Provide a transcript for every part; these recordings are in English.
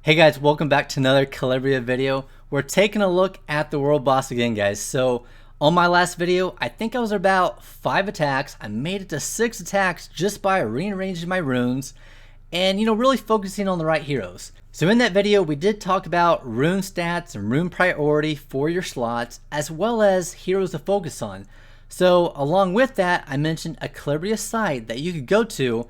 Hey guys, welcome back to another Calibria video. We're taking a look at the world boss again, guys. So on my last video, I think I was about 5 attacks. I made it to 6 attacks just by rearranging my runes and, really focusing on the right heroes. So in that video, we did talk about rune stats and rune priority for your slots, as well as heroes to focus on. So along with that, I mentioned a Calibria site that you could go to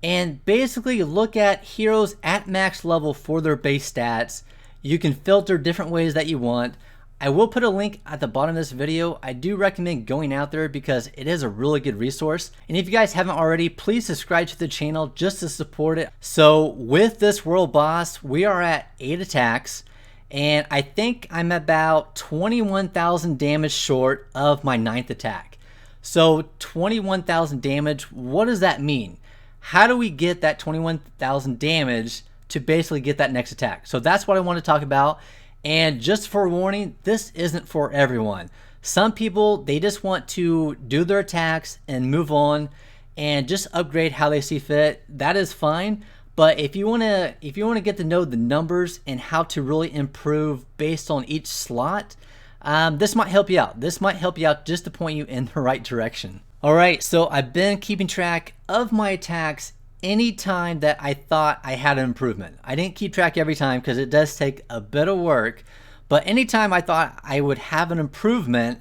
and basically look at heroes at max level for their base stats. You can filter different ways that you want. I will put a link at the bottom of this video. I do recommend going out there because it is a really good resource. And if you guys haven't already, please subscribe to the channel just to support it. So with this world boss, we are at 8 attacks. And I think I'm about 21,000 damage short of my 9th attack. So 21,000 damage, what does that mean? How do we get that 21,000 damage to basically get that next attack? So that's what I want to talk about. And just for warning, this isn't for everyone. Some people, they just want to do their attacks and move on and just upgrade how they see fit. That is fine. But if you want to get to know the numbers and how to really improve based on each slot, this might help you out. This might help you out just to point you in the right direction. Alright, so I've been keeping track of my attacks anytime that I thought I had an improvement. I didn't keep track every time because it does take a bit of work, but anytime I thought I would have an improvement,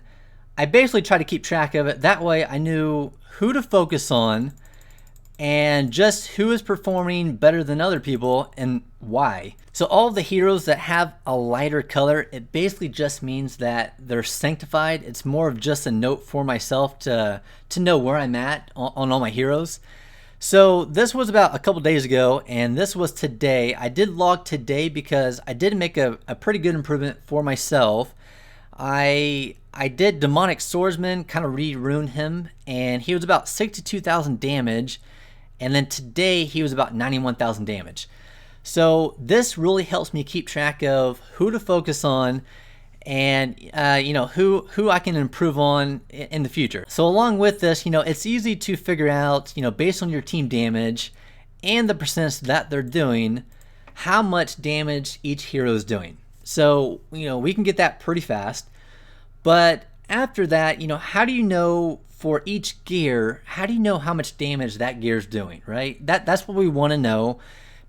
I basically tried to keep track of it. That way I knew who to focus on and just who is performing better than other people and why. So all of the heroes that have a lighter color, it basically just means that they're sanctified. It's more of just a note for myself to know where I'm at on all my heroes. So this was about a couple days ago, and this was today. I did log today because I did make a pretty good improvement for myself. I did Demonic Swordsman, kind of re-runed him, and he was about 62,000 damage. And then today he was about 91,000 damage. So this really helps me keep track of who to focus on and who I can improve on in the future. So along with this, it's easy to figure out, based on your team damage and the percentage that they're doing, how much damage each hero is doing. So, we can get that pretty fast. But after that, how do you know for each gear, how do you know how much damage that gear is doing, right? That's what we want to know,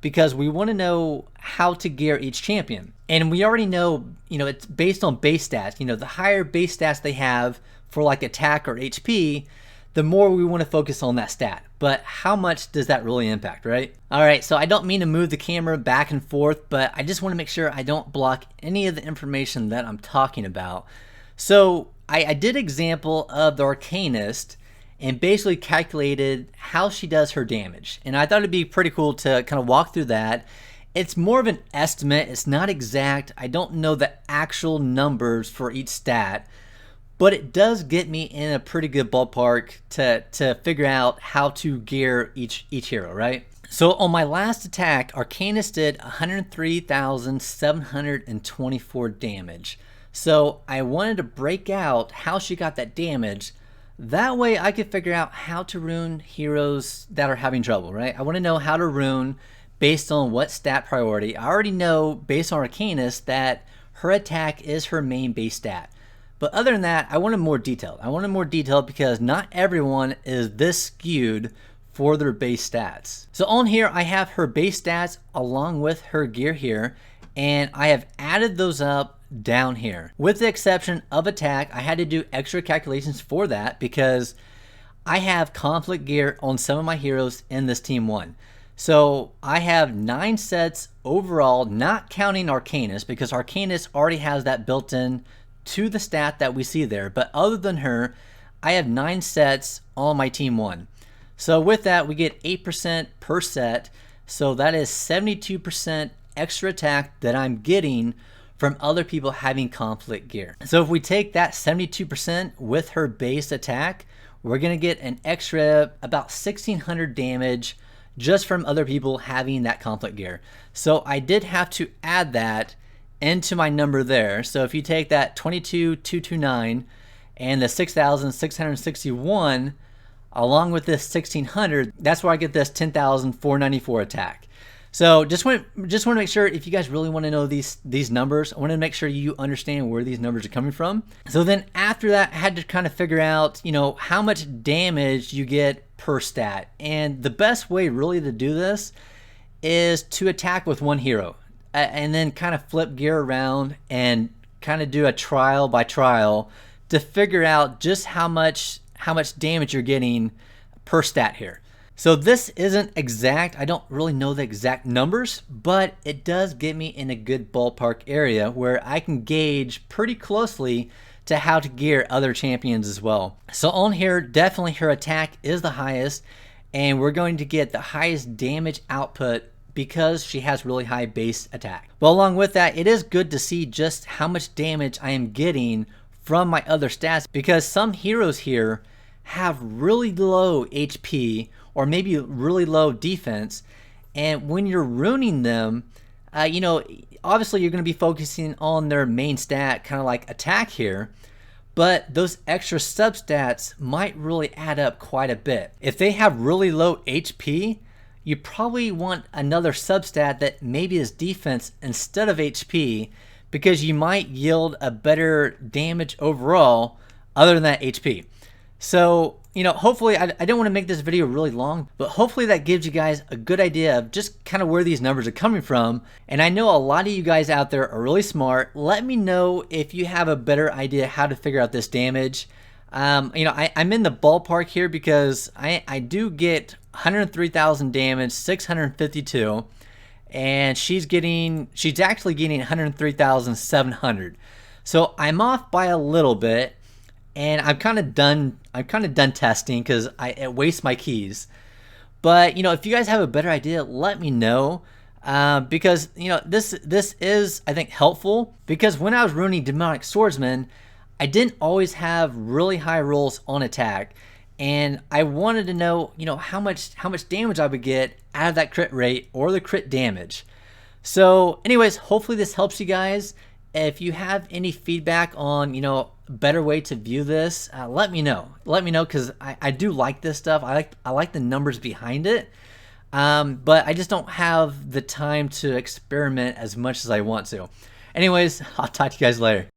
because we want to know how to gear each champion. And we already know, it's based on base stats. The higher base stats they have for like attack or HP, the more we want to focus on that stat. But how much does that really impact, right? All right, so I don't mean to move the camera back and forth, but I just want to make sure I don't block any of the information that I'm talking about. So I did example of the Arcanist and basically calculated how she does her damage. And I thought it'd be pretty cool to kind of walk through that. It's more of an estimate. It's not exact. I don't know the actual numbers for each stat, but it does get me in a pretty good ballpark to figure out how to gear each hero, right? So on my last attack, Arcanist did 103,724 damage. So I wanted to break out how she got that damage. That way I could figure out how to rune heroes that are having trouble, right? I want to know how to rune based on what stat priority. I already know based on Arcanist that her attack is her main base stat. But other than that, I wanted more detail. I wanted more detail because not everyone is this skewed for their base stats. So on here, I have her base stats along with her gear here, and I have added those up down here. With the exception of attack, I had to do extra calculations for that because I have conflict gear on some of my heroes in this team 1. So I have 9 sets overall, not counting Arcanist, because Arcanist already has that built in to the stat that we see there. But other than her, I have 9 sets on my team 1. So with that, we get 8% per set. So that is 72% extra attack that I'm getting from other people having conflict gear. So if we take that 72% with her base attack, we're gonna get an extra about 1,600 damage just from other people having that conflict gear. So I did have to add that into my number there. So if you take that 22,229 and the 6,661 along with this 1,600, that's where I get this 10,494 attack. So just want to make sure, if you guys really want to know these numbers, I want to make sure you understand where these numbers are coming from. So then after that, I had to kind of figure out, how much damage you get per stat. And the best way really to do this is to attack with one hero and then kind of flip gear around and kind of do a trial by trial to figure out just how much damage you're getting per stat here. So this isn't exact. I don't really know the exact numbers, but it does get me in a good ballpark area where I can gauge pretty closely to how to gear other champions as well. So on here, definitely her attack is the highest, and we're going to get the highest damage output because she has really high base attack. Well, along with that, it is good to see just how much damage I am getting from my other stats, because some heroes here have really low HP or maybe really low defense, and when you're ruining them, obviously you're going to be focusing on their main stat, kind of like attack here, but those extra substats might really add up quite a bit. If they have really low HP, you probably want another substat that maybe is defense instead of HP, because you might yield a better damage overall other than that HP. So, hopefully, I don't want to make this video really long, but hopefully that gives you guys a good idea of just kind of where these numbers are coming from. And I know a lot of you guys out there are really smart. Let me know if you have a better idea how to figure out this damage. I'm in the ballpark here because I do get 103,000 damage, 652, and she's actually getting 103,700. So I'm off by a little bit. And I'm kind of done testing because it wastes my keys. But if you guys have a better idea, let me know, because this is, I think, helpful, because when I was ruining Demonic Swordsman, I didn't always have really high rolls on attack, and I wanted to know how much damage I would get out of that crit rate or the crit damage. So anyways, hopefully this helps you guys. If you have any feedback on a better way to view this, let me know. Let me know, because I do like this stuff. I like the numbers behind it, but I just don't have the time to experiment as much as I want to. Anyways, I'll talk to you guys later.